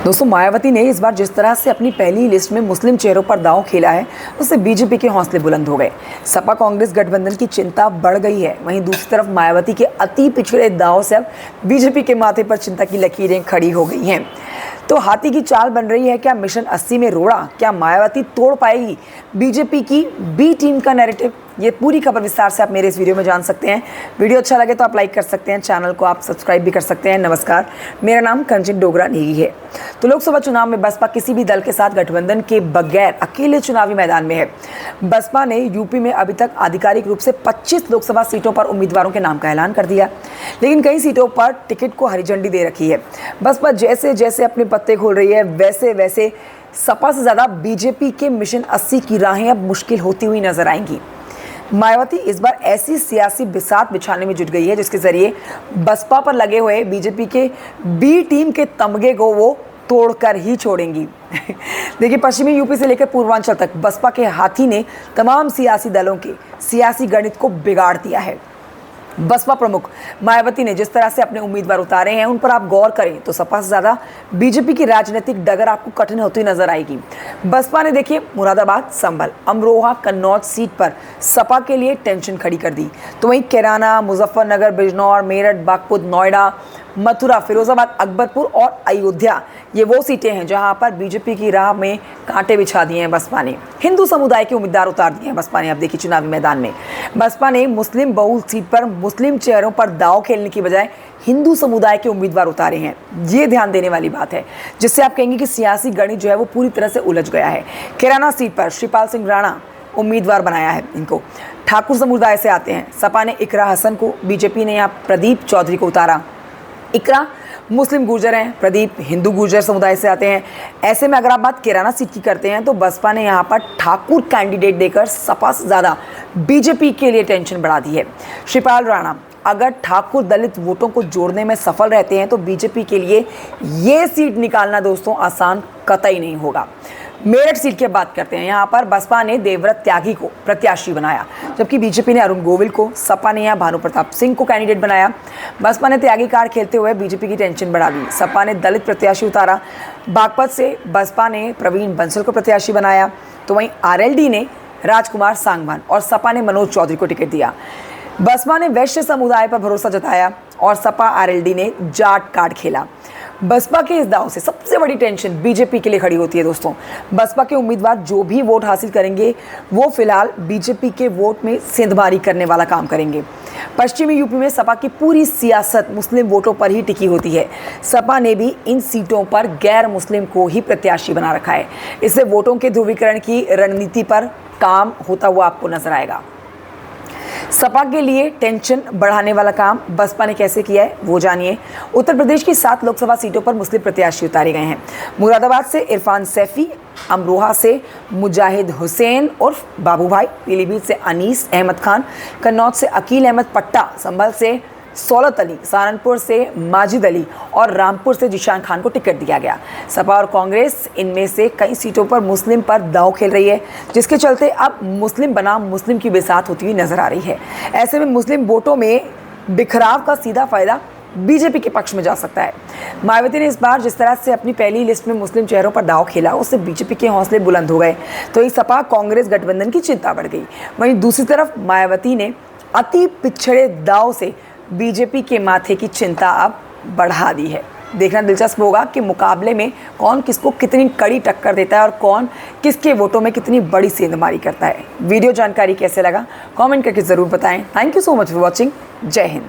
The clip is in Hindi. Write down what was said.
दोस्तों, मायावती ने इस बार जिस तरह से अपनी पहली लिस्ट में मुस्लिम चेहरों पर दांव खेला है, उससे बीजेपी के हौसले बुलंद हो गए। सपा कांग्रेस गठबंधन की चिंता बढ़ गई है। वहीं दूसरी तरफ मायावती के अति पिछड़े दांव से अब बीजेपी के माथे पर चिंता की लकीरें खड़ी हो गई हैं। तो हाथी की चाल बन रही है क्या मिशन 80 में रोड़ा? क्या मायावती तोड़ पाएगी बीजेपी की बी टीम का नैरेटिव? ये पूरी खबर विस्तार से आप मेरे इस वीडियो में जान सकते हैं। वीडियो अच्छा लगे तो आप लाइक कर सकते हैं, चैनल को आप सब्सक्राइब भी कर सकते हैं। नमस्कार, मेरा नाम कंचन डोगरा नेगी है। तो लोकसभा चुनाव में बसपा किसी भी दल के साथ गठबंधन के बगैर अकेले चुनावी मैदान में है। बसपा ने यूपी में अभी तक आधिकारिक रूप से 25 लोकसभा सीटों पर उम्मीदवारों के नाम का ऐलान कर दिया, लेकिन कई सीटों पर टिकट को हरी झंडी दे रखी है। बसपा जैसे जैसे अपने पत्ते खोल रही है, वैसे वैसे सपा से ज़्यादा बीजेपी के मिशन 80 की राहें अब मुश्किल होती हुई नजर आएंगी। मायावती इस बार ऐसी सियासी बिसात बिछाने में जुट गई है जिसके जरिए बसपा पर लगे हुए बीजेपी के बी टीम के तमगे को वो तोड़कर ही छोड़ेंगी। देखिए, पश्चिमी यूपी से लेकर पूर्वांचल तक बसपा के हाथी ने तमाम सियासी दलों के सियासी गणित को बिगाड़ दिया है। बसपा प्रमुख मायावती ने जिस तरह से अपने उम्मीदवार उतारे हैं, उन पर आप गौर करें तो सपा से ज़्यादा बीजेपी की राजनीतिक डगर आपको कठिन होती नजर आएगी। बसपा ने देखिए मुरादाबाद, संभल, अमरोहा, कन्नौज सीट पर सपा के लिए टेंशन खड़ी कर दी। तो वहीं कैराना, मुजफ्फरनगर, बिजनौर, मेरठ, बागपत, नोएडा, मथुरा, फिरोजाबाद, अकबरपुर और अयोध्या, ये वो सीटें हैं जहां पर बीजेपी की राह में कांटे बिछा दिए हैं बसपा ने। हिंदू समुदाय के उम्मीदवार उतार दिए हैं बसपा ने। अब देखिए, चुनावी मैदान में बसपा ने मुस्लिम बहुल सीट पर मुस्लिम चेहरों पर दांव खेलने की बजाय हिंदू समुदाय के उम्मीदवार उतारे हैं। ये ध्यान देने वाली बात है, जिससे आप कहेंगे कि सियासी गणित जो है वो पूरी तरह से उलझ गया है। कैराना सीट पर श्रीपाल सिंह राणा उम्मीदवार बनाया है इनको। ठाकुर समुदाय से आते हैं। सपा ने इकरा हसन को, बीजेपी ने यहाँ प्रदीप चौधरी को उतारा। इकरा मुस्लिम गुर्जर हैं, प्रदीप हिंदू गुर्जर समुदाय से आते हैं। ऐसे में अगर आप बात कैराना सीट की करते हैं तो बसपा ने यहाँ पर ठाकुर कैंडिडेट देकर सपा से ज़्यादा बीजेपी के लिए टेंशन बढ़ा दी है। श्रीपाल राणा अगर ठाकुर दलित वोटों को जोड़ने में सफल रहते हैं तो बीजेपी के लिए ये सीट निकालना दोस्तों आसान कतई नहीं होगा। मेरठ सीट की बात करते हैं। यहाँ पर बसपा ने देवव्रत त्यागी को प्रत्याशी बनाया, जबकि बीजेपी ने अरुण गोविल को, सपा ने यहाँ भानु प्रताप सिंह को कैंडिडेट बनाया। बसपा ने त्यागी कार्ड खेलते हुए बीजेपी की टेंशन बढ़ा दी। सपा ने दलित प्रत्याशी उतारा। बागपत से बसपा ने प्रवीण बंसल को प्रत्याशी बनाया। तो वहीं आरएलडी ने राजकुमार सांगवान और सपा ने मनोज चौधरी को टिकट दिया। बसपा ने वैश्य समुदाय पर भरोसा जताया और सपा आरएलडी ने जाट कार्ड खेला। बसपा के इस दांव से सबसे बड़ी टेंशन बीजेपी के लिए खड़ी होती है दोस्तों। बसपा के उम्मीदवार जो भी वोट हासिल करेंगे वो फिलहाल बीजेपी के वोट में सेंधमारी करने वाला काम करेंगे। पश्चिमी यूपी में सपा की पूरी सियासत मुस्लिम वोटों पर ही टिकी होती है। सपा ने भी इन सीटों पर गैर मुस्लिम को ही प्रत्याशी बना रखा है। इससे वोटों के ध्रुवीकरण की रणनीति पर काम होता हुआ आपको नजर आएगा। सपा के लिए टेंशन बढ़ाने वाला काम बसपा ने कैसे किया है वो जानिए। उत्तर प्रदेश की 7 लोकसभा सीटों पर मुस्लिम प्रत्याशी उतारे गए हैं। मुरादाबाद से इरफान सैफी, अमरोहा से मुजाहिद हुसैन उर्फ बाबू भाई, पीलीभीत से अनीस अहमद खान, कन्नौज से अकील अहमद पट्टा, संभल से सौलत अली, सहारनपुर से माजिद अली और रामपुर से जिशान खान को टिकट दिया गया। सपा और कांग्रेस इनमें से कई सीटों पर मुस्लिम पर दांव खेल रही है, जिसके चलते अब मुस्लिम बनाम मुस्लिम की बिसात होती हुई नजर आ रही है। ऐसे में मुस्लिम वोटों में बिखराव का सीधा फायदा बीजेपी के पक्ष में जा सकता है। मायावती ने इस बार जिस तरह से अपनी पहली लिस्ट में मुस्लिम चेहरों पर दांव खेला, उससे बीजेपी के हौसले बुलंद हो गए। तो इस सपा कांग्रेस गठबंधन की चिंता बढ़ गई। वहीं दूसरी तरफ मायावती ने अति पिछड़े दांव से बीजेपी के माथे की चिंता अब बढ़ा दी है। देखना दिलचस्प होगा कि मुकाबले में कौन किसको कितनी कड़ी टक्कर देता है और कौन किसके वोटों में कितनी बड़ी सेंधमारी करता है। वीडियो जानकारी कैसे लगा कमेंट करके ज़रूर बताएं। Thank you so much for watching. जय हिंद।